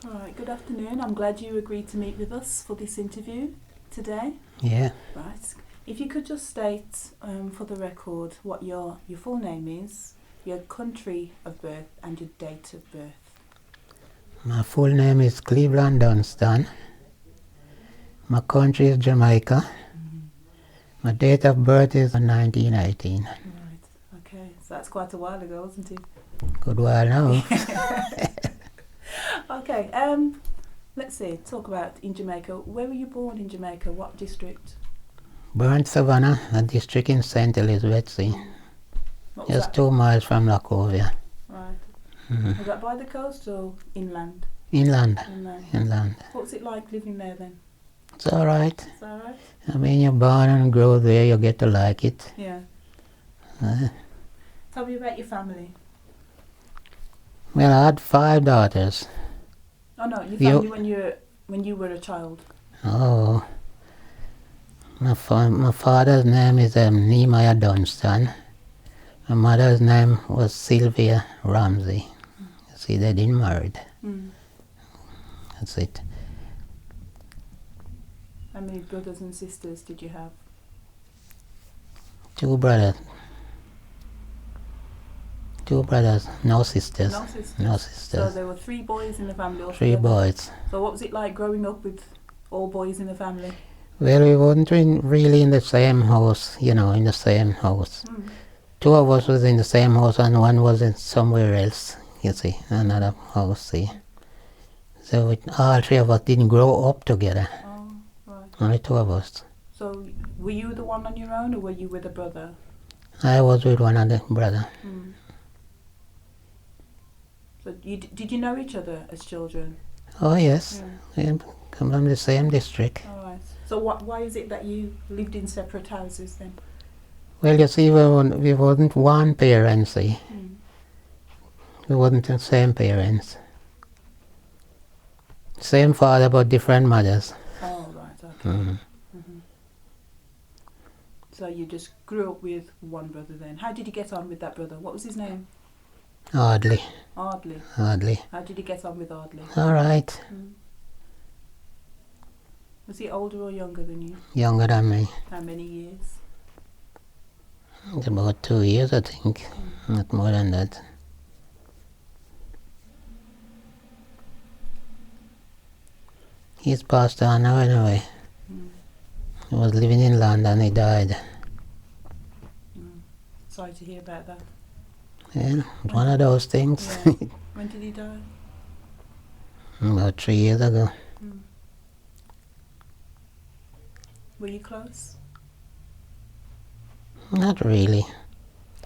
All right, good afternoon. I'm glad you agreed to meet with us for this interview today. Yeah. Right. If you could just state for the record what your full name is, your country of birth and your date of birth. My full name is Cleveland Dunstan. My country is Jamaica. My date of birth is 1918. Right. Okay. So that's quite a while ago, wasn't it? Good while now. Okay. Let's see. Talk about in Jamaica. Where were you born in Jamaica? What district? Burnt Savannah, a district in St. Elizabeth Sea. What was Just that? 2 miles from Lacovia. Right. Mhm. Was that by the coast or inland? Inland. Inland. Inland. What was it like living there then? It's alright. Is that right? I mean, you're born and grow there, you get to like it. Yeah. Uh, Tell me about your family. well, I had 5 daughters. Oh no, your You- family when you were a child. Oh. My father's name is Nehemiah Dunstan. My mother's name was Sylvia Ramsey. You see, they didn't marry. Mm. That's it. How many brothers and sisters did you have? 2 brothers. 2 brothers, no sisters. No sisters. No So sisters. there were 3 boys in the family 3 altogether. boys. So what was it like growing up with all boys in the family? Well, we weren't really in the same house, in the same house. Mm. 2 of us was in the same house and one was in somewhere else, you see, another house, see. So all 3 of us didn't grow up together, Oh, right. only 2 of us. So were you the one on your own or were you with a brother? I was with one other brother. Mm. So did you know each other as children? Oh yes, Yeah. we come from the same district. All right. So why is it that you lived in separate houses then? Well, you see, we wasn't one parent, see. Mm. We wasn't the same parents. Same father, but different mothers. Oh, right. Okay. Mhm. Hmm. So you just grew up with one brother then. How did you get on with that brother? What was his name? Hardly. Ardley. Hardly. How did you get on with Ardley? All right. Mm. Was he older or younger than you? Younger than me. How many years? It's about 2 years, I think. Not more than that. He's passed on now anyway. Mm. He was living in London, he died. Mm. Sorry to hear about that. Well, it's one of those things. Yeah. When did he die? About 3 years ago. Mm. Were you close? Not really.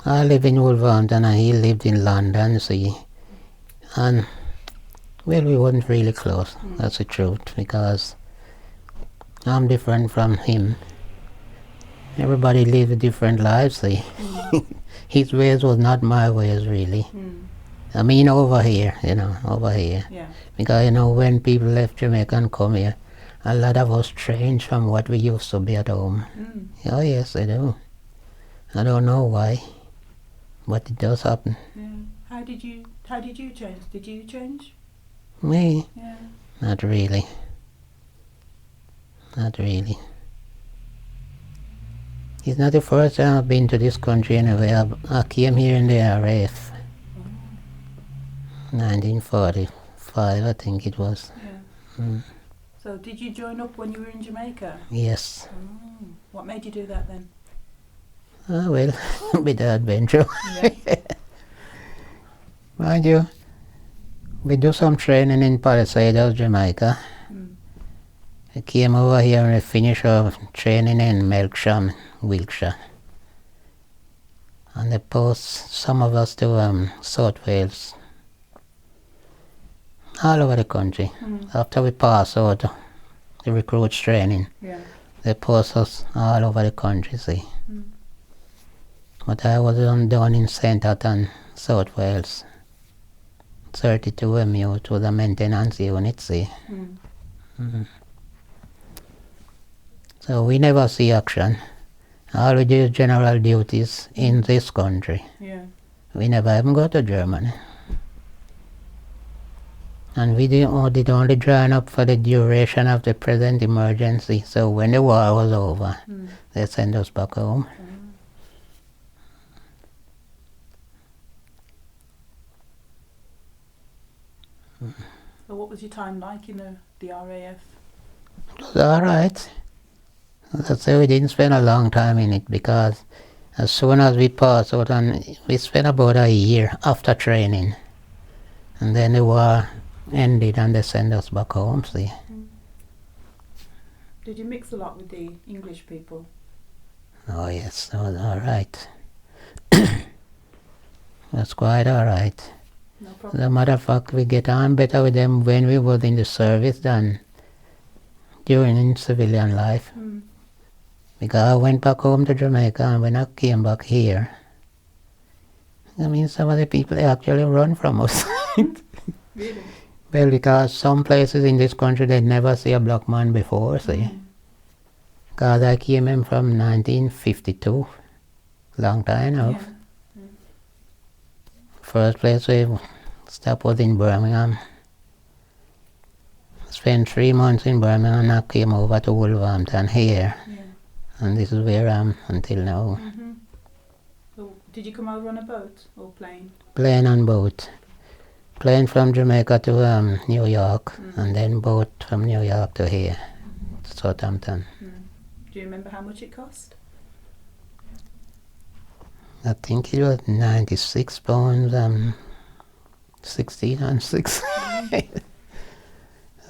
I live in Wolverhampton and he lived in London, see. And, well, we weren't really close, that's the truth, because I'm different from him. Everybody lives different lives, see. His ways was not my ways, really. Mm. I mean, over here, over here. Yeah. Because, when people left Jamaica and come here, a lot of us changed from what we used to be at home. Mm. Oh, yes, I do. I don't know why, but it does happen. Yeah. How did you change? Did you change? Me? Yeah. Not really. Not really. It's not the first time I've been to this country anyway. I came here in the RAF. 1945, I think it was. Yeah. Mm. So did you join up when you were in Jamaica? Yes. Oh. What made you do that then? Ah, well, a bit of adventure. Yeah. Mind you, we do some training in Palisades, Jamaica. Mm. I came over here and I finished our training in Melksham, Wiltshire. And they post some of us to South Wales. All over the country. Mm. After we pass out the recruits training, Yeah. they post us all over the country, see. Mm. But I was down in St. Athan, South Wales. 32 MU to the maintenance unit, see. Mm. Mhm. So we never see action. All we do is general duties in this country. Yeah. We never even go to Germany. And we did only join up for the duration of the present emergency. So when the war was over, they sent us back home. So what was your time like in the RAF? It was alright. That's why we didn't spend a long time in it, because as soon as we passed out, and we spent about a year after training, and then the war ended and they sent us back home, see. Did you mix a lot with the English people? Oh yes, that was alright. That's quite alright. No As problem. a matter of fact, we get on better with them when we were in the service than during in civilian life. Because I went back home to Jamaica, and when I came back here, I mean, some of the people, they actually run from us. Really? Well, because some places in this country, they never see a black man before, see. Because I came in from 1952, long time now. Yeah. First place we stopped was in Birmingham. Spent 3 months in Birmingham, and I came over to Wolverhampton here. Yeah. And this is where I am until now. So did you come over on a boat or plane? Plane and boat. Plane from Jamaica to New York, and then boat from New York to here, Southampton. Do you remember how much it cost? I think it was £96, 16 and 6.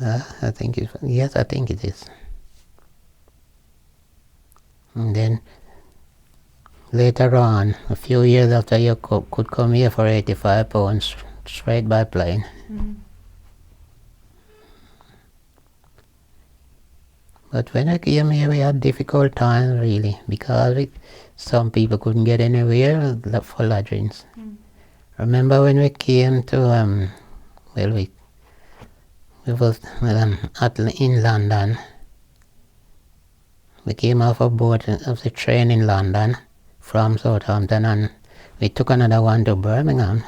I think it. Yes, I think it is. And then later on, a few years after, you could come here for £85 straight by plane. But when I came here, we had difficult times really, because some people couldn't get anywhere for lodgings. Remember when we came to we was in London. We came off a boat of the train in London from Southampton, and we took another one to Birmingham.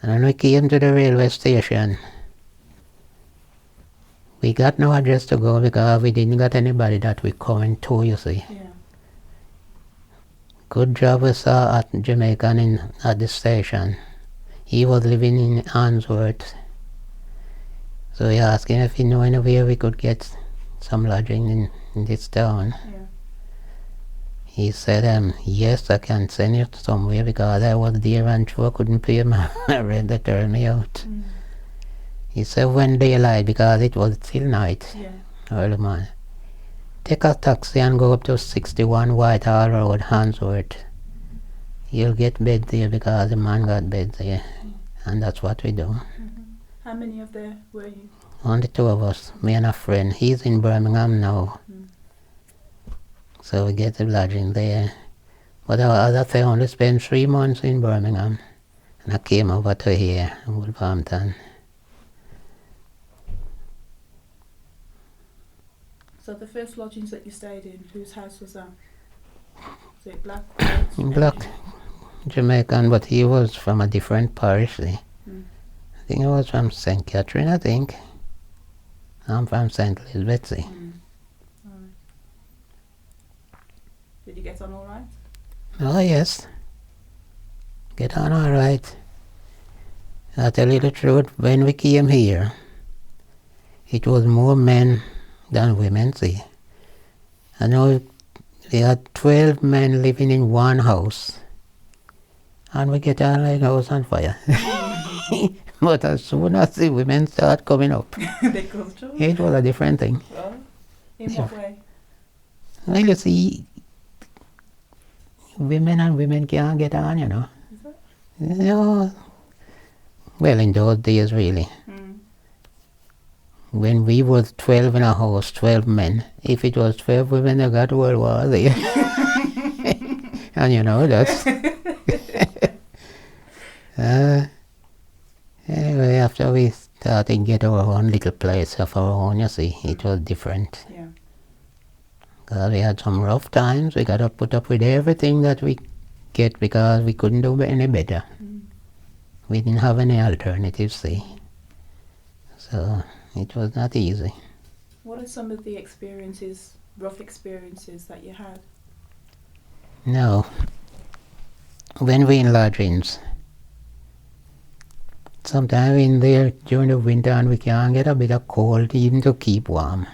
And when we came to the railway station, we got no address to go because we didn't got anybody that we coming to, you see. Yeah. Good job we saw at Jamaican at the station. He was living in Answorth. So we asked him if he knew anywhere we could get some lodging in this town. Yeah. He said, yes, I can send you somewhere, because I was there and sure couldn't pay my rent. They turned me out. He said, when daylight, because it was still night, Yeah. early morning, take a taxi and go up to 61 Whitehall Road, Handsworth. You'll get bed there, because the man got bed there. And that's what we do. How many of there were you? Only 2 of us, me and a friend. He's in Birmingham now. So we get the lodging there. But as I say, I only spent 3 months in Birmingham. And I came over to here, Wolverhampton. So the first lodgings that you stayed in, whose house was that? Was it Black? Black Jamaican, but he was from a different parish. See. I think he was from St. Catherine, I think. I'm from St. Elizabeth. See. Alright. Did you get on all right? Oh yes. Get on all right. I'll tell you the truth, when we came here, it was more men than women, see. I know we had 12 men living in one house, and we get on like house on fire. But as soon as the women start coming up, They caused trouble? it was a different thing. Well, in what way? Well, you see, women and women can't get on, you know. Is that? No. Well, in those days, really. When we was 12 in a house, 12 men, if it was 12 women, they got World War there. And you know, that's... Anyway, after we started get our own little place of our own, you see, it was different. Yeah. Because we had some rough times. We got to put up with everything that we get because we couldn't do any better. We didn't have any alternatives, see. So it was not easy. What are some of the experiences, rough experiences that you had? Now, when we're in lodgings, sometimes in there during the winter and we can't get a bit of cold even to keep warm.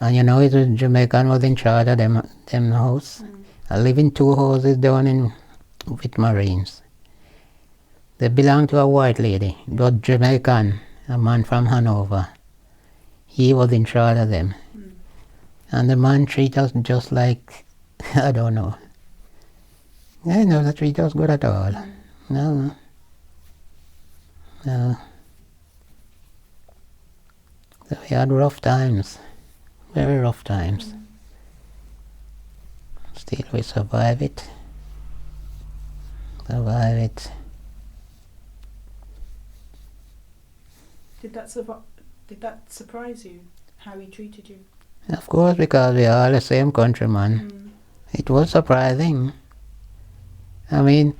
And you know, it was Jamaican was in charge of them house. I live in 2 houses down in with Marines. They belong to a white lady, but Jamaican, a man from Hanover. He was in charge of them. And the man treat us just like, I don't know. They never treat us good at all. No. No. So we had rough times. Very rough times. Still we survive it. Survive it. Did that surprise you, how he treated you? Of course, because we are all the same countrymen. It was surprising. I mean,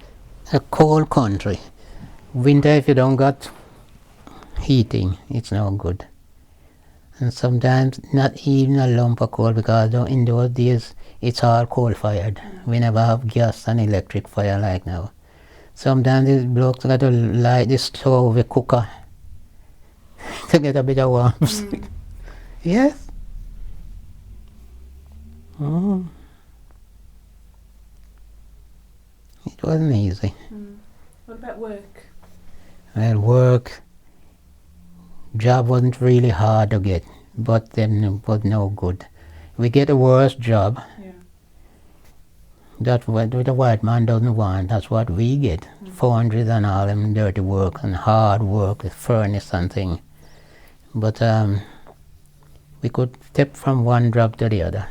a cold country. Winter, if you don't got heating, it's no good. And sometimes not even a lump of coal, because in those days it's all coal fired. We never have gas and electric fire like now. Sometimes these blokes got to light the stove, the cooker, to get a bit of warmth. Yes. It wasn't easy. What about work? Well, work, job wasn't really hard to get, but then it was no good. We get a worse job. That's what the white man doesn't want. That's what we get. 400 and all them dirty work and hard work, the furnace and thing. But we could step from one job to the other.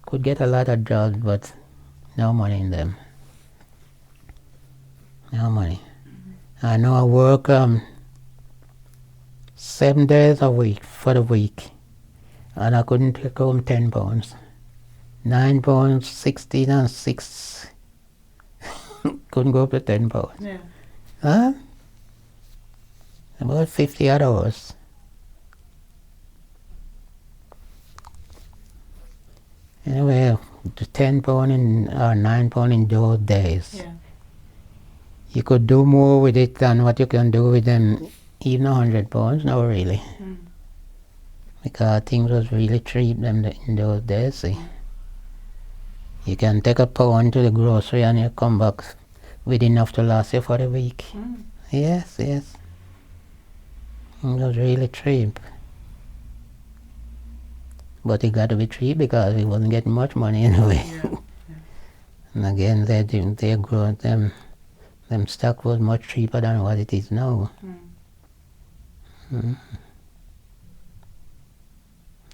Could get a lot of jobs, but no money in them. No money. I know I work 7 days a week for the week, and I couldn't take home 10 pounds. 9 pounds, 16 and 6. Couldn't go up to 10 pounds. Yeah. Huh? About 50 odd hours. Anyway, the 10 pound or 9 pound in those days. Yeah. You could do more with it than what you can do with them, even 100 pounds, no really. Because things was really cheap in those days, see. You can take a pound to the grocery and you come back with enough to last you for the week. Yes, yes. It was really cheap. But it got to be cheap because we wasn't getting much money anyway. And again, they grew them stock was much cheaper than what it is now.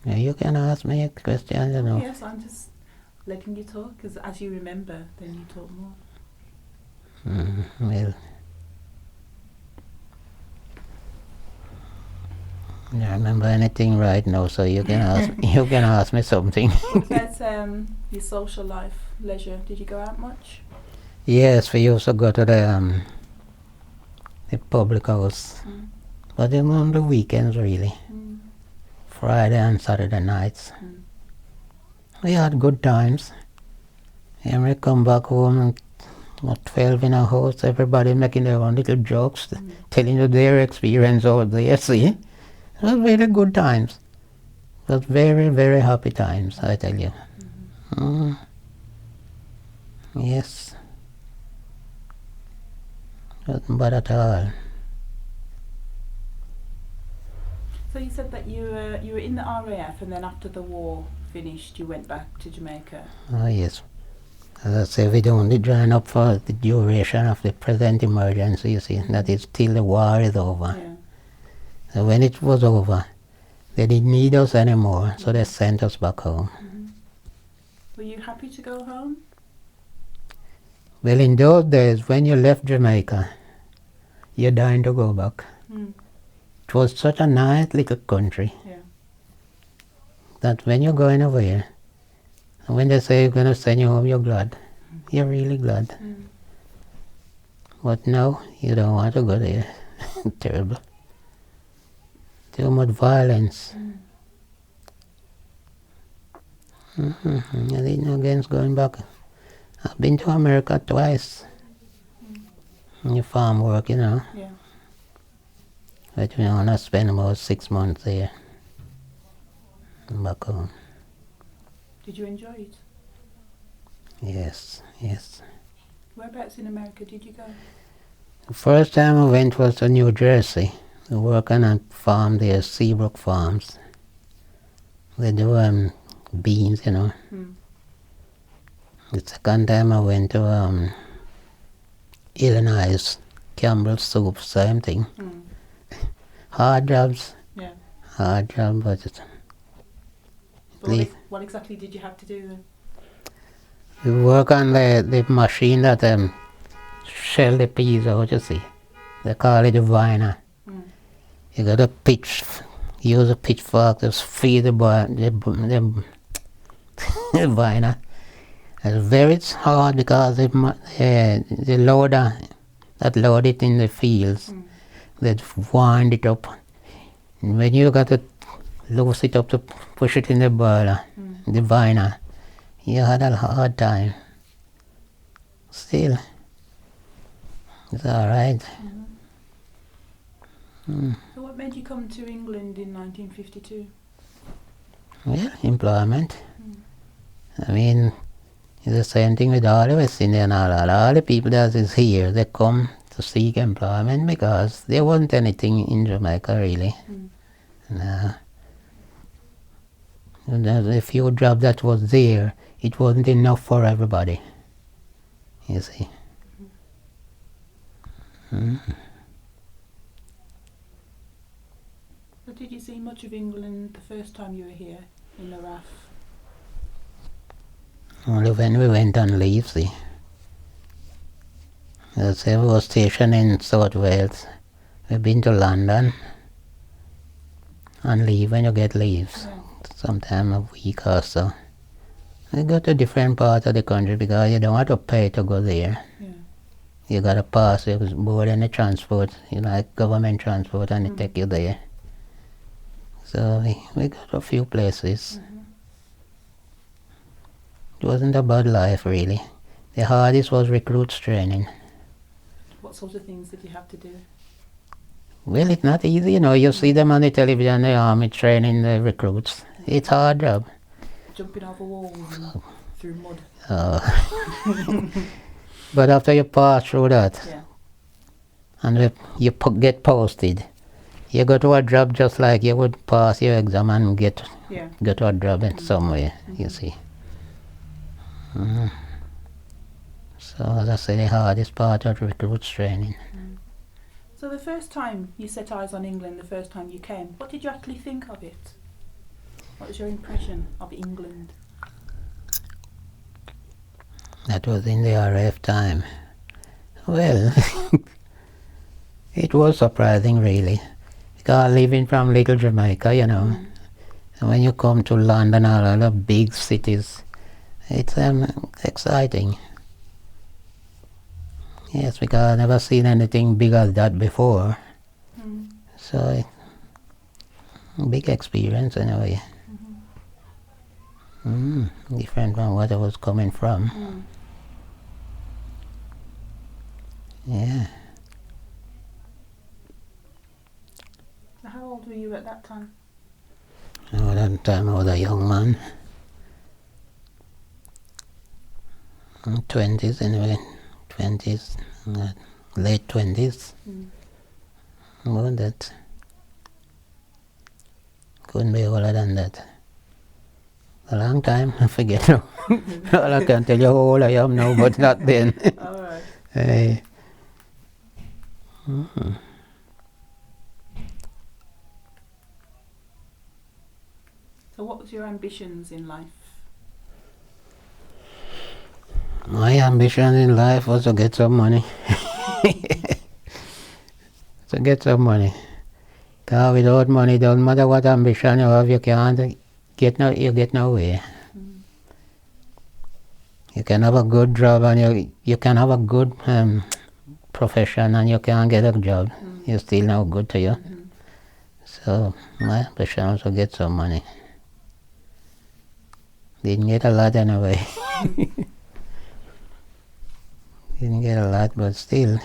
Yeah, you can ask me a question, you know. Yes, I'm just letting you talk, because as you remember, then you talk more. Well, I don't remember anything right now, so you can ask you can ask me something. What about your social life, leisure? Did you go out much? Yes, we used to go to the public house, but then on the weekends really. Friday and Saturday nights. We had good times. And we come back home at 12 in our house, everybody making their own little jokes, telling you their experience over there, see? It was really good times. It was very, very happy times, I tell you. Yes. Wasn't bad at all. So you said that you were in the RAF, and then after the war finished, you went back to Jamaica. Oh yes. As I say, we only join up for the duration of the present emergency, you see, that is till the war is over. Yeah. So when it was over, they didn't need us anymore, so they sent us back home. Were you happy to go home? Well, in those days, when you left Jamaica, you're dying to go back. It was such a nice little country that when you're going away, when they say you're going to send you home, you're glad. You're really glad. But now, you don't want to go there. Terrible. Too much violence. Mm. I think against going back. I've been to America twice. In farm work, Yeah. But I spent about 6 months there. Back home. Did you enjoy it? Yes. Whereabouts in America did you go? The first time I went was to New Jersey. I work on a farm there, Seabrook Farms. They do beans, Mm. The second time I went to Illinois, Campbell Soup, same thing. Mm. Hard jobs, Yeah. but But what exactly did you have to do then? you work on the machine that shell the peas out, you see. They call it a viner. Mm. You got to use a pitchfork to feed the viner. It's very hard because the loader that load it in the fields, they wind it up. And when you got to loose it up to push it in the boiler, the viner, you had a hard time. Still, it's alright. So what made you come to England in 1952? Well, employment. I mean, it's the same thing with all the West Indian Islands. All the people that is here, they come to seek employment because there wasn't anything in Jamaica really. No. And the few jobs that was there, it wasn't enough for everybody. You see. So did you see much of England the first time you were here in the RAF? Only when we went on leave, see. As I was stationed in South Wales. We've been to London on leave when you get leaves. Yeah. Sometime a week or so. We go to different parts of the country because you don't have to pay to go there. Yeah. You got to pass, you board in the transport, like government transport, and they take you there. So we go to a few places. It wasn't a bad life really. The hardest was recruits training. What sort of things did you have to do? Well, it's not easy, you see them on the television, the army training the recruits. It's a hard job. Jumping over walls and through mud. But after you pass through that, Yeah. and you get posted, you go to a job just like you would pass your exam and go to a job in somewhere, you see. So as I say, the hardest part of recruits training. So the first time you set eyes on England, the first time you came, what did you actually think of it? What was your impression of England? That was in the RF time. Well, it was surprising really. Because living from little Jamaica, and when you come to London or other big cities, it's exciting. Yes, because I've never seen anything big as that before. So, big experience anyway. Different from what I was coming from. Yeah. So how old were you at that time? At that time I was a young man. 20s anyway. 20s, late 20s. More than that. Couldn't be older than that. A long time, I forget now. All I can tell you how old I am now, but not then. Alright. Hey. So what was your ambitions in life? My ambition in life was to get some money. To get some money. Because without money, don't matter what ambition you have, you can't get nowhere. You can have a good job and you can have a good profession and you can't get a job. You're still no good to you. So my ambition was to get some money. Didn't get a lot anyway. Didn't get a lot, but still,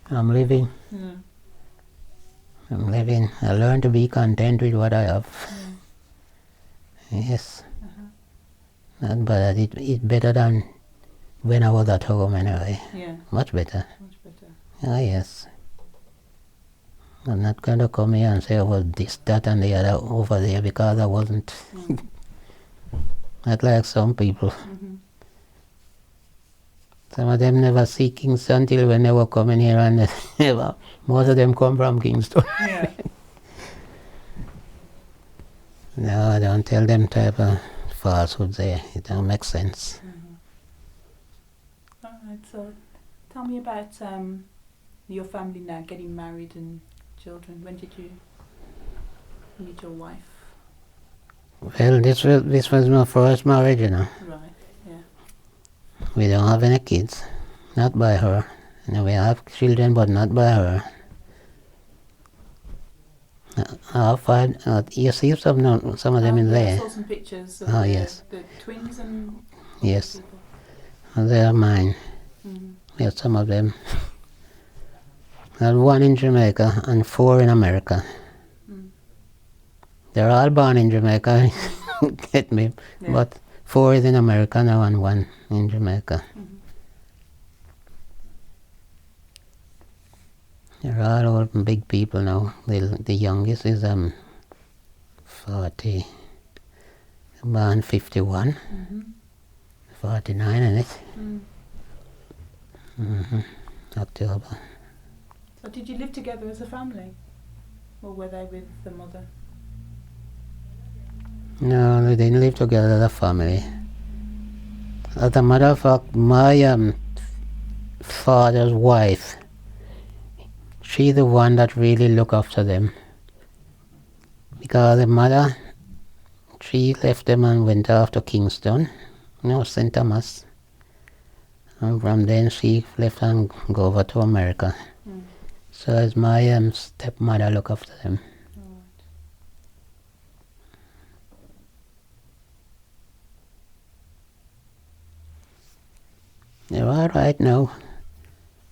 I'm living. Mm. I'm living. I learned to be content with what I have. Yeah. Yes. Uh-huh. Not bad. It's better than when I was at home anyway. Yeah. Much better. Much better. Ah, yes. I'm not going to come here and say I was this, that, and the other over there because I wasn't. Mm. Not like some people. Mm-hmm. Some of them never see Kingston till when they were coming here, and never. Most of them come from Kingston. Yeah. No, don't tell them type of falsehoods there. It don't make sense. Mm-hmm. All right. So, tell me about your family now, getting married and children. When did you meet your wife? Well, this was my first marriage, you know. Right. Yeah. We don't have any kids. Not by her. You know, we have children, but not by her. Our father, you see some of them in Yeah, there. I saw some pictures of Oh, the, yes. the twins and Yes. people. They are mine. Mm. We have some of them. I had 1 in Jamaica and 4 in America. Mm. They're all born in Jamaica, get me. Yeah. But 4 is in America now and 1 in Jamaica. Mhm. They're all old big people now. The youngest is 40, born 51, Mhm. 49 in it. Mm. October. So did you live together as a family? Or were they with the mother? No, we didn't live together as a family. As a matter of fact, my father's wife, she's the one that really looked after them. Because the mother, she left them and went off to Kingston, St. Thomas. And from then she left and go over to America. Mm. So as my stepmother look after them. All right. They're all right now.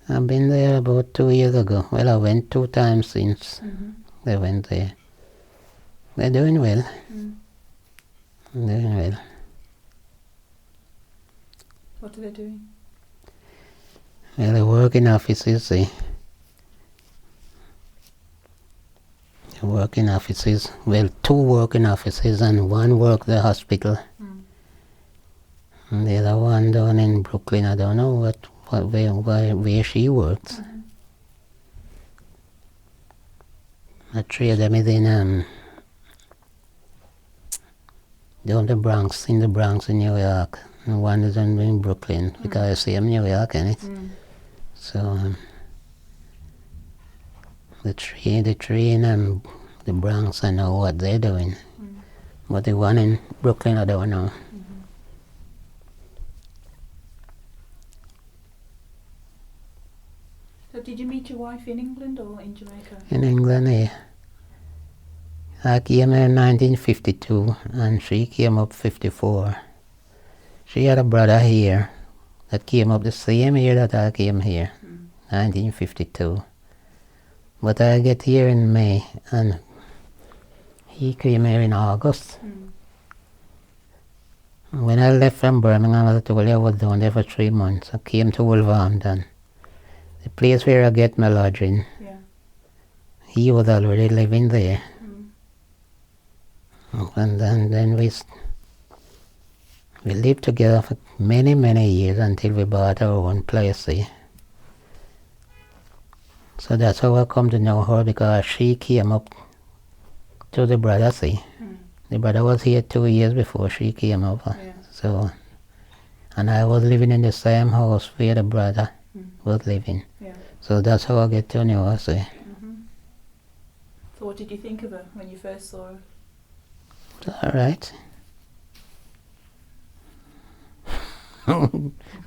I've been there about 2 years ago. Well, I went 2 times since Mhm. they went there. They're doing well. Mm. Doing well. What are they doing? Well, they work in offices, see. They work in offices. Well, 2 work in offices and 1 work the hospital. Mm. And the other one down in Brooklyn, I don't know where she works. Mhm. The 3 of them is in down the Bronx, in New York. And 1 is in Brooklyn, because I see them in New York, innit? Mm. So the 3 in the Bronx, I know what they're doing. Mm. But the 1 in Brooklyn, I don't know. Mhm. So did you meet your wife in England or in Jamaica? In England, yeah. I came in 1952 and she came up 54. She had a brother here that came up the same year that I came here, 1952. But I get here in May and he came here in August. Mm. When I left from Birmingham, as I told you, I was down there for 3 months. I came to Wolverhampton, the place where I get my lodging. Yeah. He was already living there. Mm. And then we lived together for many, many years until we bought our own place, see. So that's how I come to know her, because she came up to the brother, see. Mm. The brother was here 2 years before she came over. Yeah. So, and I was living in the same house where the brother was living. Yeah. So that's how I get to know her, see. Mhm. So what did you think of her when you first saw her? All right.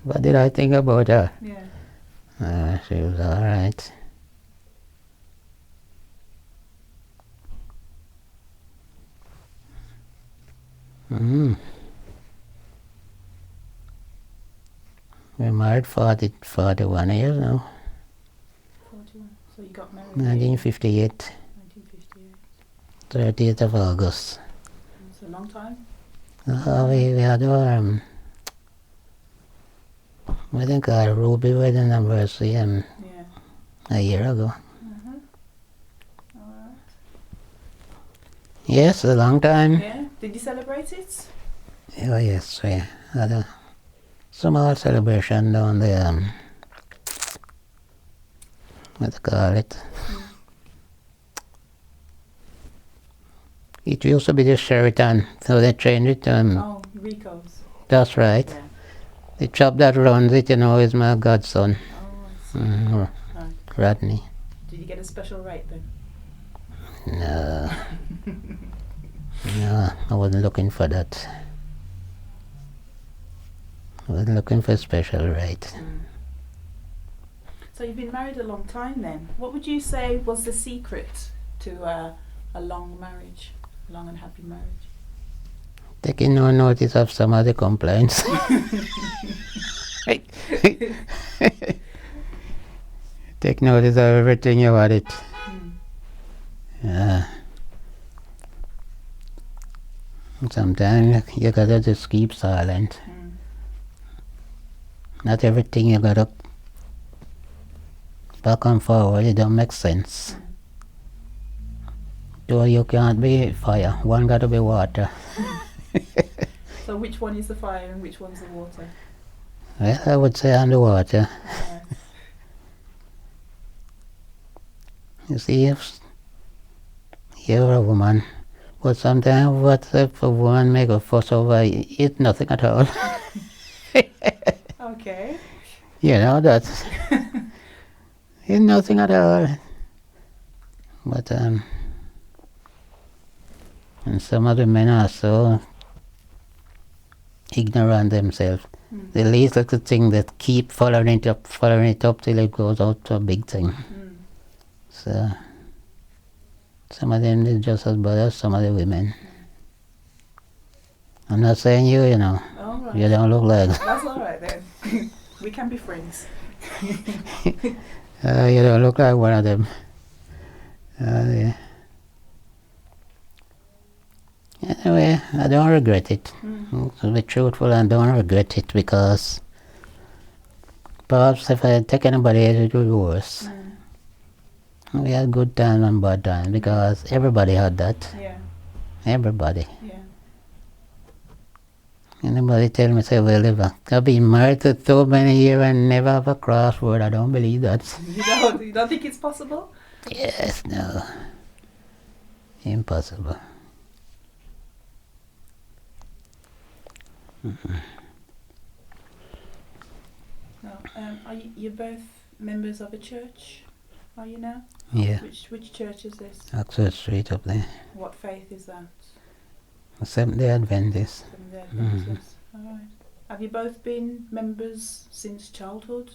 What did I think about her? Yeah. She was all right. Mm. We're married 41 years now. 41. So you got married 1958. 1958. 30th of August. It's a long time. We had our, I think our Ruby wedding anniversary Yeah. a year ago. Mhm. All right. Yes, a long time. Yeah. Did you celebrate it? Oh yes, we had a small celebration down there, what do you call it? It used to be the Sheraton, so they changed it. Oh, Rico's. That's right. Yeah. The chap that runs it, is my godson, Oh, I see. mm, Right. Rodney. Did you get a special rate then? No, no, I wasn't looking for that. I wasn't looking for a special rate. So you've been married a long time then. What would you say was the secret to a long marriage, a long and happy marriage? Taking no notice of some of the complaints. Take notice of everything about it. Sometimes you gotta just keep silent. Not everything you gotta back and forward, it don't make sense. So you can't be fire, one gotta be water. So which one is the fire and which one's the water? Well, I would say on the water. You see, if you're a woman, but sometimes what if a woman make a fuss over, it's nothing at all. Okay. You know, that's it's nothing at all. But and some of the men are so ignorant themselves. The least little thing that keep following it up till it goes out to a big thing. So some of them is just as bad as some of the women. I'm not saying you, All right. you don't look like That's all right then. We can be friends. you don't look like one of them. Yeah. Anyway, I don't regret it. To be truthful, I don't regret it because perhaps if I had taken anybody else, it would be worse. We had good times and bad times because everybody had that. Yeah. Everybody. Yeah. Anybody tell me, say, well, if I've been married for so many years and never have a crossword, I don't believe that. You don't think it's possible? Yes, no. Impossible. No. Are you both members of a church? Are you now? Yeah. Which church is this? Oxford Street up there. What faith is that? Seventh-day Adventist. Seventh-day Adventist. All right. Have you both been members since childhood?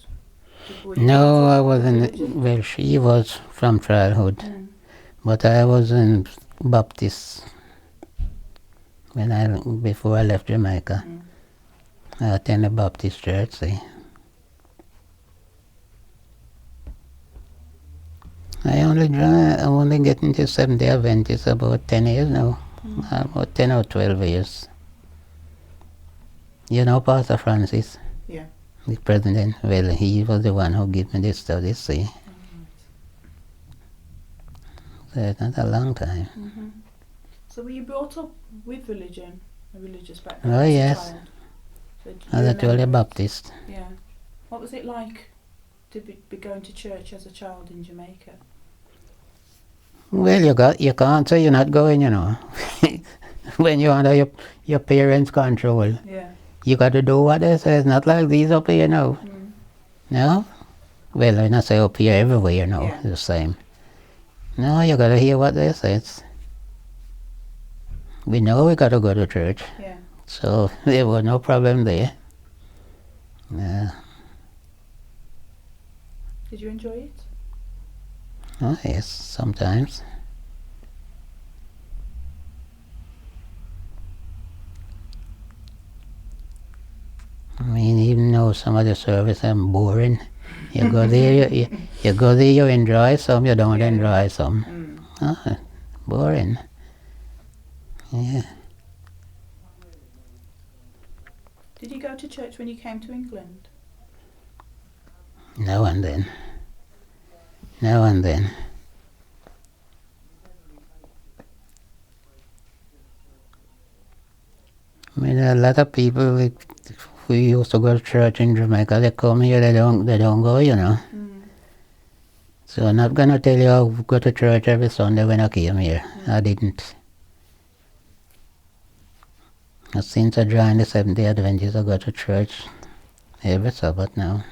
Were you No, brought I up with wasn't. religion? Well, she was from childhood, but I was in Baptist before I left Jamaica. I attended Baptist church. See. I only get into Seventh-day Adventist about 10 years now, about 10 or 12 years. You know Pastor Francis? Yeah. The president, well, he was the one who gave me this studies, see. So it's not a long time. So were you brought up with religion, a religious background? Oh, as a yes. child? So do you As I told you, remember it? Baptist. Yeah. What was it like to be going to church as a child in Jamaica? Well, you can't say you're not going, when you're under your parents' control. Yeah. You got to do what they say. It's not like these up here, No? Well, I not say up here, everywhere, Yeah. it's the same. No, you got to hear what they say. We know we got to go to church. Yeah. So there was no problem there. Yeah. Did you enjoy it? Oh, yes, sometimes. know some of the service are boring. You go there, you go there, you enjoy some, you don't enjoy some. Boring. Yeah. Did you go to church when you came to England? Now and then. Now and then. I mean, a lot of people who used to go to church in Jamaica, they come here, they don't go, you know. So I'm not gonna tell you I go to church every Sunday when I came here. I didn't. Since I joined the Seventh-day Adventists, I go to church every Sabbath now.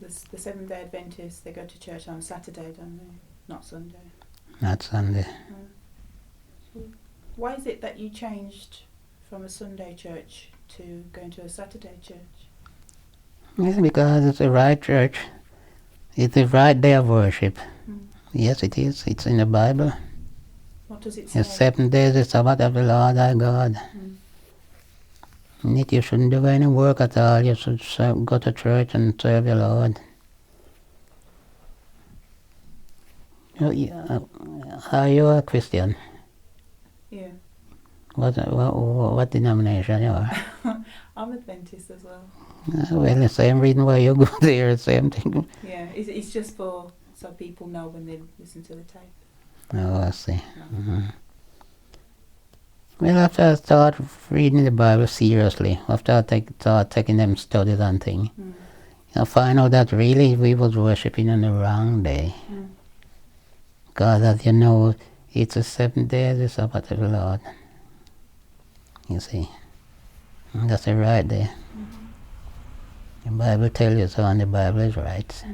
The Seventh-day Adventists, they go to church on Saturday, don't they? Not Sunday. Not Sunday. Why is it that you changed from a Sunday church to going to a Saturday church? Yes, because it's the right church. It's the right day of worship. Yes, it is. It's in the Bible. What does it say? The 7 days, the Sabbath of the Lord thy God. In it you shouldn't do any work at all. You should go to church and serve the Lord. Are you a Christian? Yeah. What denomination you are? I'm Adventist as well. Well, the same reason why you go there, same thing. Yeah, it's just so people know when they listen to the tape. Oh, I see. Well, after I started reading the Bible seriously, after I started taking them studies and things, I find out that really we was worshipping on the wrong day. Because as you know, it's the 7th day of the Sabbath of the Lord. You see. And that's the right day. The Bible tells you so, and the Bible is right.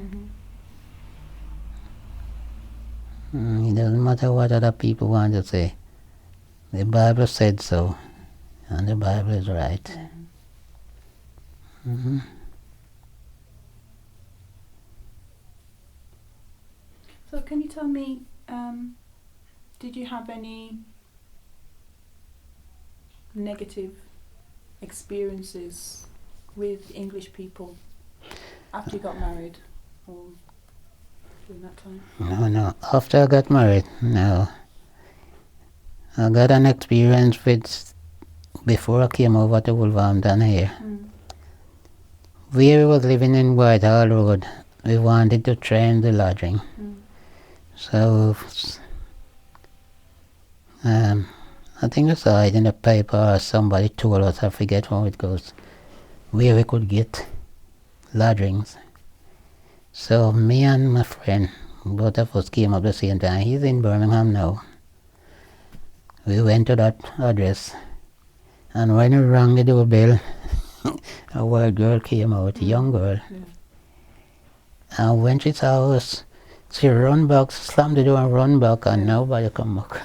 It doesn't matter what other people want to say. The Bible said so, and the Bible is right. So can you tell me, did you have any negative experiences with English people after you got married or during that time? No. After I got married, no. I got an experience with, before I came over to Wolverhampton here. We was living in Whitehall Road. We wanted to change the lodging. So, I think I saw it in the paper or somebody told us, I forget how it goes, where we could get lodgings. So me and my friend, both of us came up the same time. He's in Birmingham now. We went to that address, and when we rang the doorbell, a white girl came out, a young girl. And when she saw us, she run back, slammed the door and run back, and nobody come back.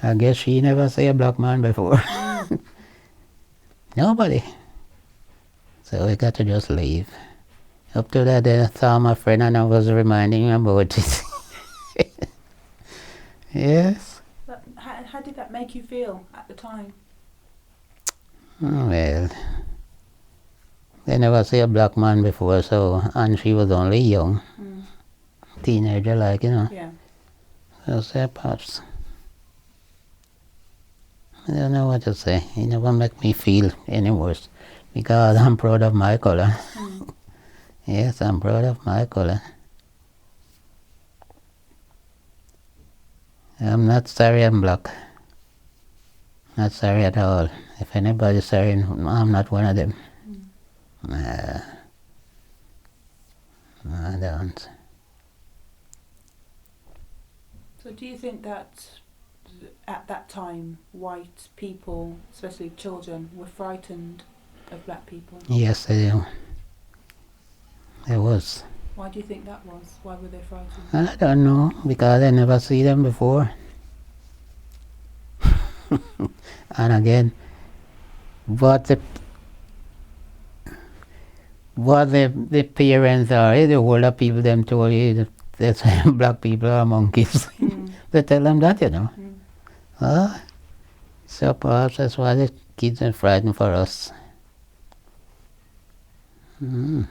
I guess she never saw a black man before. Nobody. So we got to just leave. Up to that day, I saw my friend and I was reminding him about it. Yes. But how did that make you feel at the time? Well, they never see a black man before, so, and she was only young. Teenager like, you know. Yeah. So say perhaps. I don't know what to say. It never make me feel any worse, because I'm proud of my color. Yes, I'm proud of my color. I'm not sorry I'm black. Not sorry at all. If anybody's sorry, I'm not one of them. Nah. No, I don't. So do you think that at that time white people, especially children, were frightened of black people? Yes, I do. It was. Why do you think that was? Why were they frightened? I don't know, because I never see them before. And again, what the parents are, the older people them told you that black people are monkeys. They tell them that, you know. So perhaps that's why the kids are frightened for us. Mm.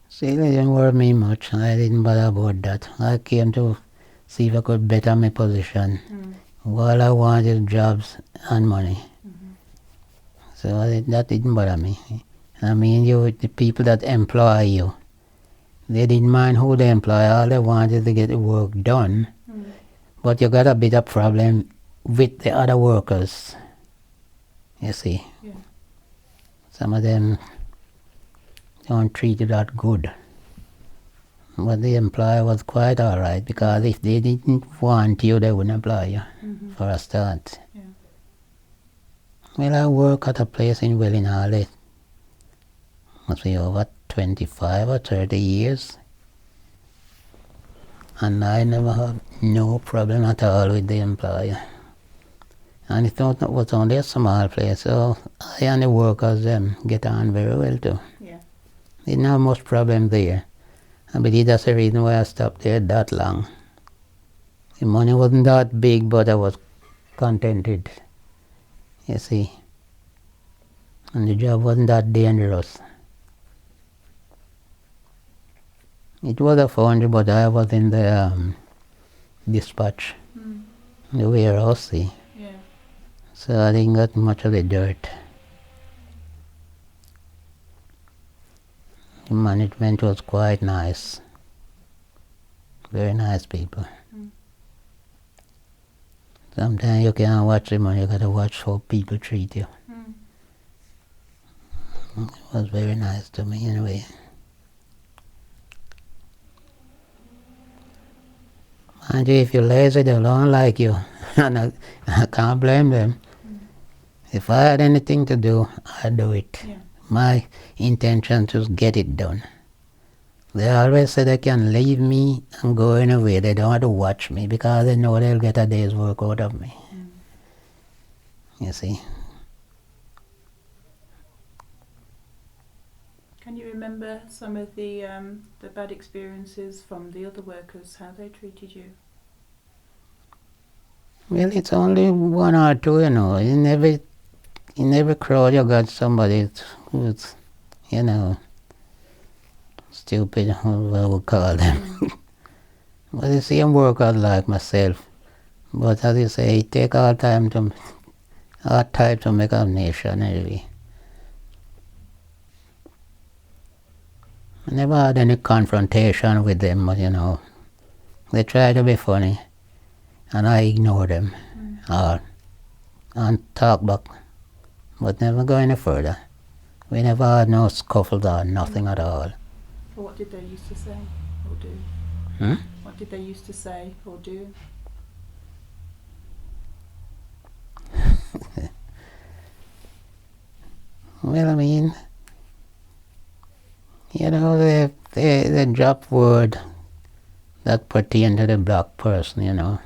See, they didn't worry me much. I didn't bother about that. I came to see if I could better my position. All I want is jobs and money. So that didn't bother me. I mean, the people that employ you, they didn't mind who they employ. All they want is to get the work done. But you got a bit of problem with the other workers. You see. Yeah. Some of them don't treat you that good. But the employer was quite alright, because if they didn't want you, they wouldn't employ you for a start. Yeah. Well, I work at a place in Wellinghall. Must be over 25 or 30 years. And I never had no problem at all with the employer. And it was only a small place, so I and the workers get on very well too. Yeah. Didn't have much problem there. I believe that's the reason why I stopped there that long. The money wasn't that big, but I was contented, you see. And the job wasn't that dangerous. It was a foundry, but I was in the dispatch, the warehouse, see. Yeah. So I didn't get much of the dirt. The management was quite nice. Very nice people. Sometimes you can't watch them, and you gotta watch how people treat you. It was very nice to me anyway. And if you're lazy, they don't like you. And I can't blame them. If I had anything to do, I'd do it. Yeah. My intention is to get it done. They always say they can leave me and go anywhere. They don't have to watch me, because they know they'll get a day's work out of me. You see. Can you remember some of the bad experiences from the other workers, how they treated you? Well, it's only one or two, you know. In every crowd you got somebody who's, you know, stupid, who I would call them. But the same workers like myself. But as you say, it takes all time to make a nation, really. I never had any confrontation with them, but you know, they try to be funny, and I ignore them, and talk back, but never go any further. We never had no scuffles or nothing at all. Or what did they used to say or do? Hmm? What did they used to say or do? Well, I mean, you know, they drop word that pertain to the black person, you know.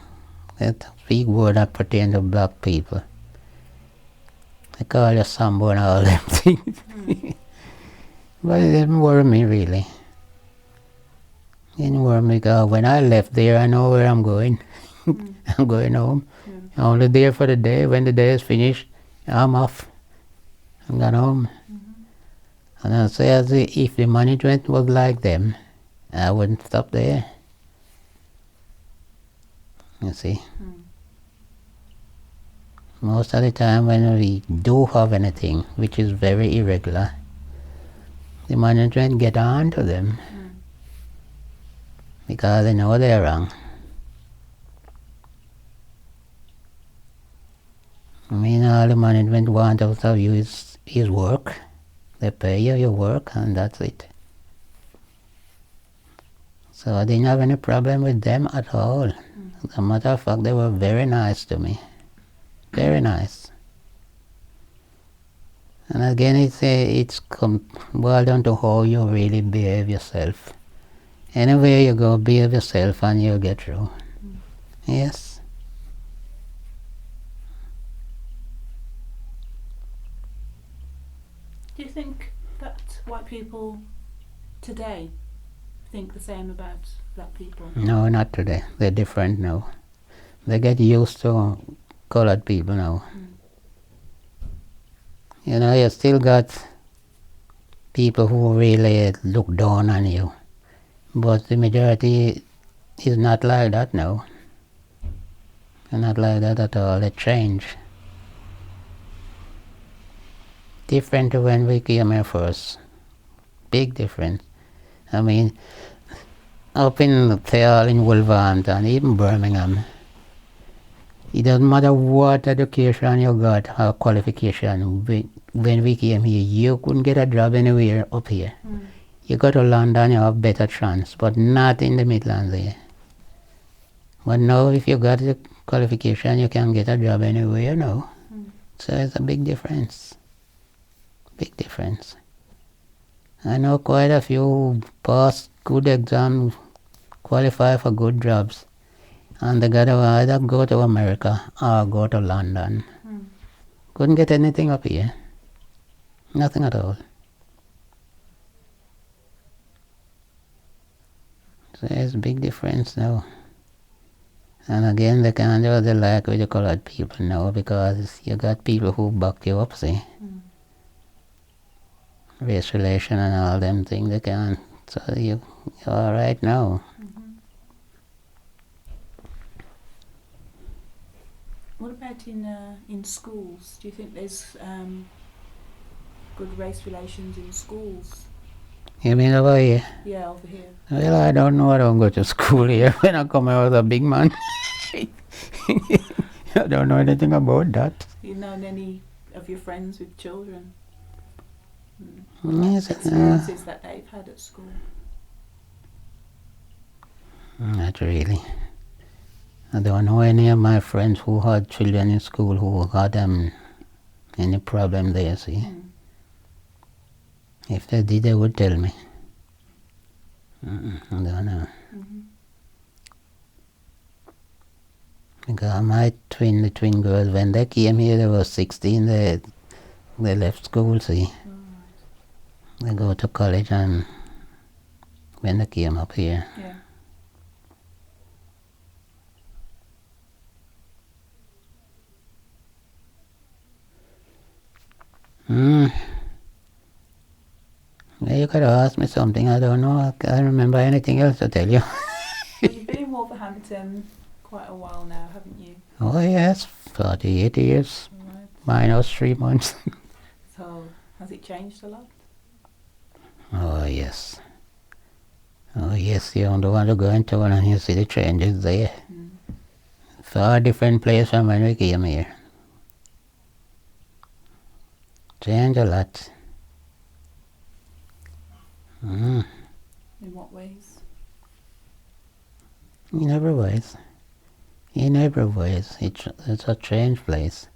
They speak word that pertain to black people. They call you Sambo and all them things. But it didn't worry me, really. It didn't worry me, because when I left there, I know where I'm going. I'm going home. I'm only there for the day. When the day is finished, I'm off. I'm gone home. And I say, if the management was like them, I wouldn't stop there. You see. Most of the time when we do have anything, which is very irregular, the management get on to them, because they know they're wrong. I mean, all the management want out of you is work. They pay you your work, and that's it. So I didn't have any problem with them at all. As a matter of fact, they were very nice to me. Very nice. And again, it's boiled down to how you really behave yourself. Anywhere you go, behave yourself and you'll get through. Yes. Do you think that white people today think the same about black people? No, not today. They're different now. They get used to colored people now. You know, you still got people who really look down on you. But the majority is not like that now. They're not like that at all. They change. Different to when we came here first. Big difference. I mean, up in Thiel, in Wolverhampton, even Birmingham, it doesn't matter what education you got or qualification. When we came here, you couldn't get a job anywhere up here. You go to London, you have better chance, but not in the Midlands here. But now, if you got the qualification, you can get a job anywhere now. So it's a big difference. Big difference. I know quite a few who pass good exams, qualify for good jobs, and they got to either go to America or go to London. Couldn't get anything up here. Nothing at all. So there's a big difference now. And again, they can't do what they like with the colored people now because you got people who back you up, see. Race relation and all them things, they can't. So you're all right now. What about in schools? Do you think there's good race relations in schools? You mean over here? Yeah, over here. Well, I don't know. I don't go to school here. When I come here as a big man, I don't know anything about that. You known any of your friends with children? Yes, Experiences that they've had at school? not really. I don't know any of my friends who had children in school who had any problem there, see. If they did, they would tell me. I don't know. Because the twin girls, when they came here, they were 16, they left school, see. They go to college and when they came up here. Yeah. Well, you could ask me something, I don't know. I can't remember anything else to tell you. Well, you've been in Wolverhampton quite a while now, haven't you? Oh yes, 48 years, Right. minus 3 months. So, has it changed a lot? Oh yes. Oh yes, you don't want to go in town and you see the changes there. Far different place from when we came here. Change a lot. In what ways? In every ways. In every ways. It's a strange place.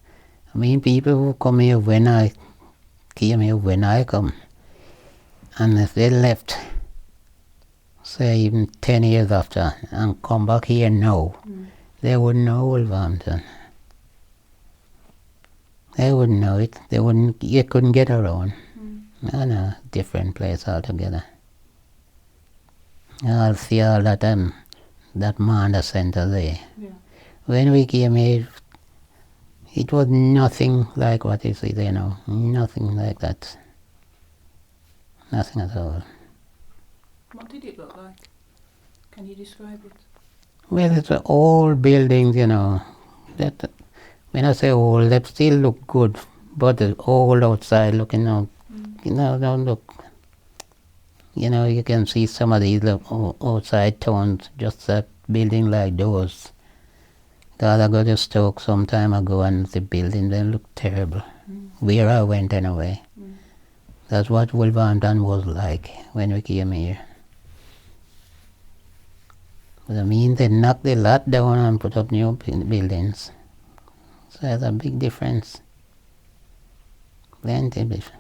I mean, people who come here when I came here when I come, and if they left, say even 10 years after, and come back here now, they wouldn't know Wolverhampton. They wouldn't know it. You couldn't get around. No, different place altogether. I'll see all that Manda Center there. Yeah. When we came here, it was nothing like what you see there now. Nothing like that. Nothing at all. What did it look like? Can you describe it? Well, it's old buildings, you know. That when I say old, they still look good, but the old outside looking out, don't look. You know, you can see some of these outside towns, just that building like those. God, I go to Stoke some time ago and the building, they look terrible. Where I went anyway. That's what Wolverhampton was like when we came here. But I mean, they knocked the lot down and put up new buildings. So there's a big difference. Plenty difference.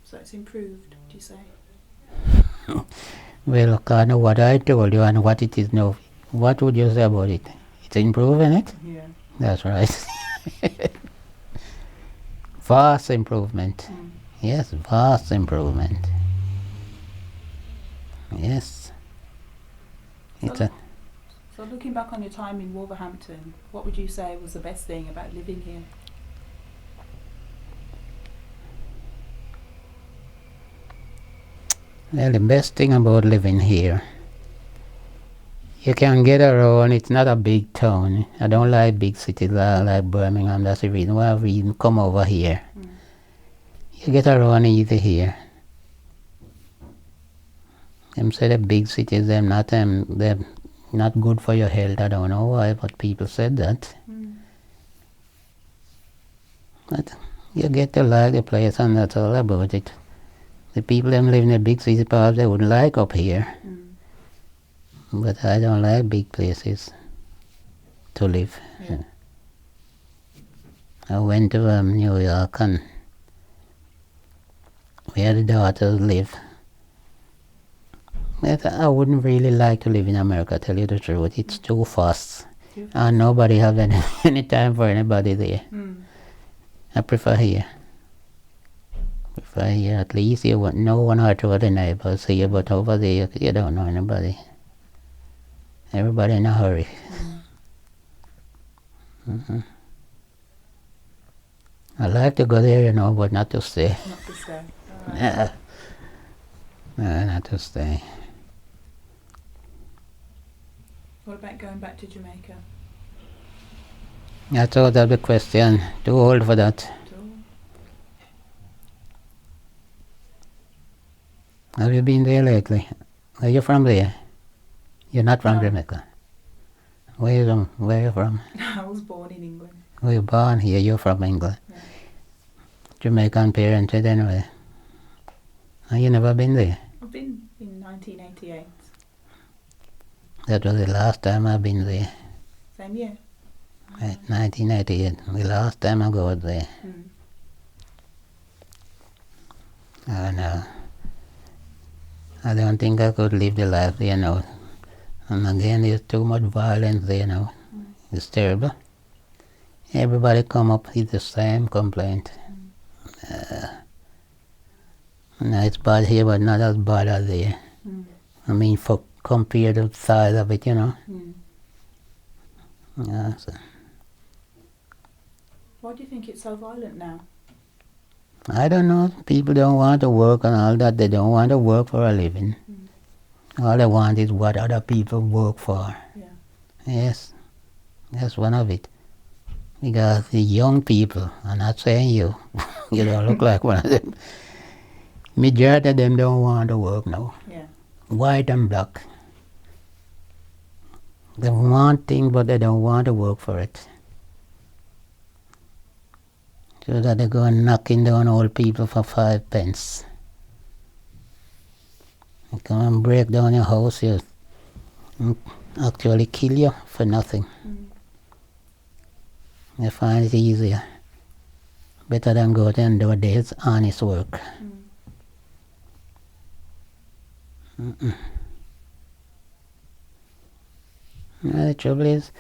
So it's improved, do you say? Well, according to what I told you and what it is now, what would you say about it? It's improving it? Yeah. That's right. Vast improvement. Yes, vast improvement. Yes. It's a, So looking back on your time in Wolverhampton, what would you say was the best thing about living here? well, the best thing about living here, you can get around. It's not a big town. I don't like big cities like Birmingham. That's the reason why I've even come over here. You get around easy here. Them say the big cities, they're not good for your health. I don't know why, but people said that. But you get to like the place, and that's all about it. The people that live in the big cities, perhaps they wouldn't like up here. But I don't like big places to live. Yeah. I went to New York, and where the daughters live. But I wouldn't really like to live in America, tell you the truth. It's too fast. And nobody has any time for anybody there. I prefer here. At least you won't know one or two of the neighbors here, but over there you don't know anybody. Everybody in a hurry. I like to go there, you know, but not to stay. Not to stay. Right. No, not to stay. What about going back to Jamaica? I thought of the question. Too old for that. Have you been there lately? Are you from there? You're not from Jamaica. Where are you from? I was born in England. Oh, you're born here. You're from England. Yeah. Jamaican parented anyway. Have you never been there? I've been in 1988. That was the last time I've been there. Same year. 1988. The last time I got there. Oh no. I don't think I could live the life there now. And again, there's too much violence there now. It's terrible. Everybody come up with the same complaint. No, it's bad here, but not as bad as there. I mean, for compared to the size of it, you know. Yeah, so. Why do you think it's so violent now? I don't know. People don't want to work and all that. They don't want to work for a living. All they want is what other people work for. Yeah. Yes, that's one of it. Because the young people, I'm not saying you, you don't look like one of them. Majority of them don't want to work now. Yeah. White and black. They want things, but they don't want to work for it. So that they go knocking down old people for 5 pence. They come and break down your house, you actually kill you for nothing. They find it easier. Better than go there and do a day's honest work. The trouble is,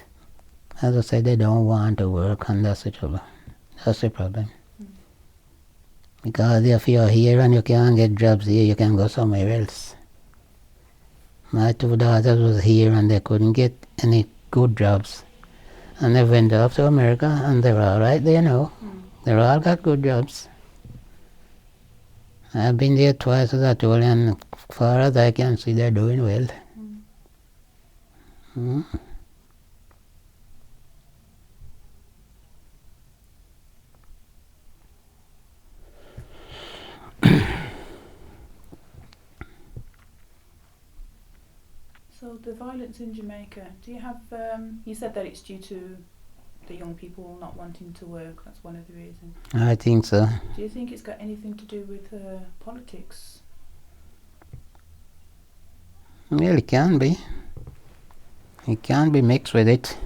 as I said, they don't want to work, and that's the trouble. That's the problem. Because if you're here and you can't get jobs here, you can go somewhere else. My 2 daughters was here and they couldn't get any good jobs. And they went off to America and they're all right there now. They're all got good jobs. I've been there twice, as I told you, and as far as I can see, they're doing well. So the violence in Jamaica, do you have, you said that it's due to the young people not wanting to work, that's one of the reasons. I think so. Do you think it's got anything to do with politics? Well, it can be. It can be mixed with it.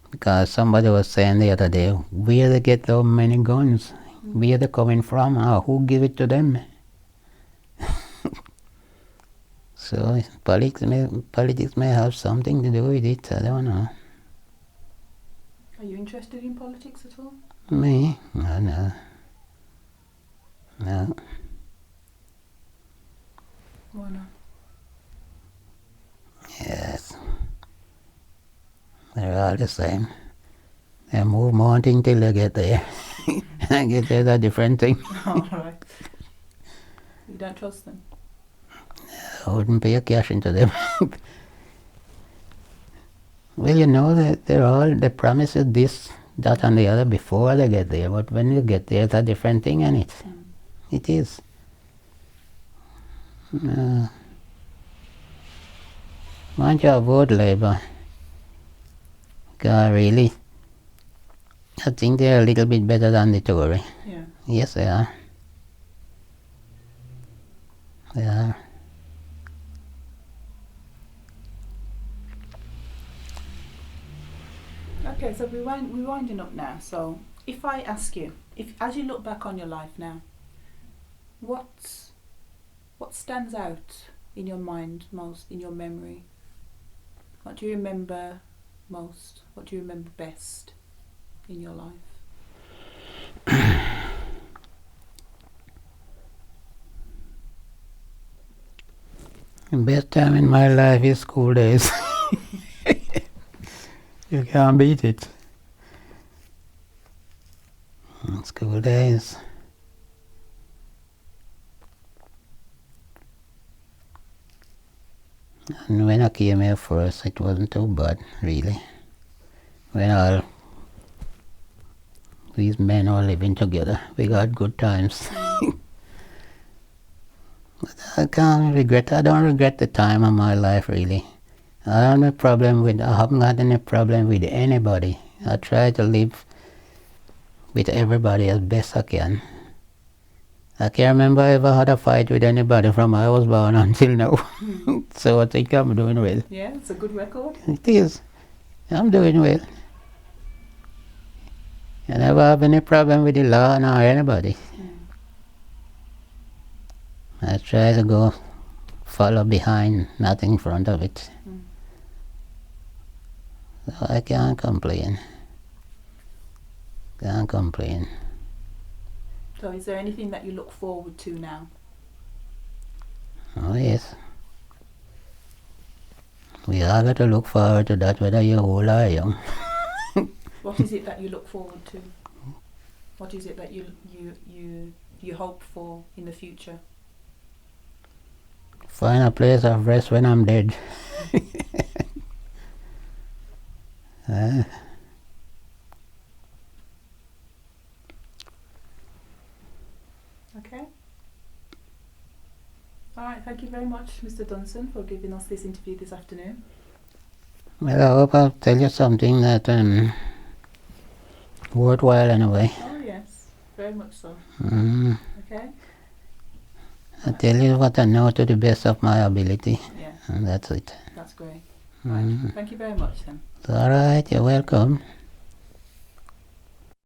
Because somebody was saying the other day, where they get so many guns? Where they coming from? Who give it to them? So politics may have something to do with it, I don't know. Are you interested in politics at all? Me? No. No. Why not? Yes. They're all the same. They move mountain till they get there. And get there's a different thing. All right. You don't trust them? I wouldn't pay a cash into them. Well, you know, they promise you this, that and the other before they get there, but when you get there, it's a different thing, and it is. Want you avoid Labour? God, really? I think they're a little bit better than the Tory. Yeah. Yes, they are. They are. Okay, so we're winding up now. So if I ask you, as you look back on your life now, what stands out in your mind most, in your memory? What do you remember most? What do you remember best in your life? The best time in my life is school days. You can't beat it. School days. And when I came here first, it wasn't too bad, really. When all these men are living together, we got good times. But I don't regret the time of my life, really. I haven't had any problem with anybody. I try to live with everybody as best I can. I can't remember I ever had a fight with anybody from I was born until now. So I think I'm doing well. Yeah, it's a good record. It is. I'm doing well. I never have any problem with the law nor anybody. I try to go follow behind, not in front of it. So I can't complain. Can't complain. So is there anything that you look forward to now? Oh yes. We all got to look forward to that, whether you're old or young. What is it that you look forward to? What is it that you hope for in the future? Find a place of rest when I'm dead. Okay. All right. Thank you very much, Mr. Dunson, for giving us this interview this afternoon. Well, I hope I'll tell you something that worthwhile anyway. Oh yes, very much so. Okay. I tell you what I know to the best of my ability. Yeah. And that's it. That's great. Right. Thank you very much then. All right, you're welcome.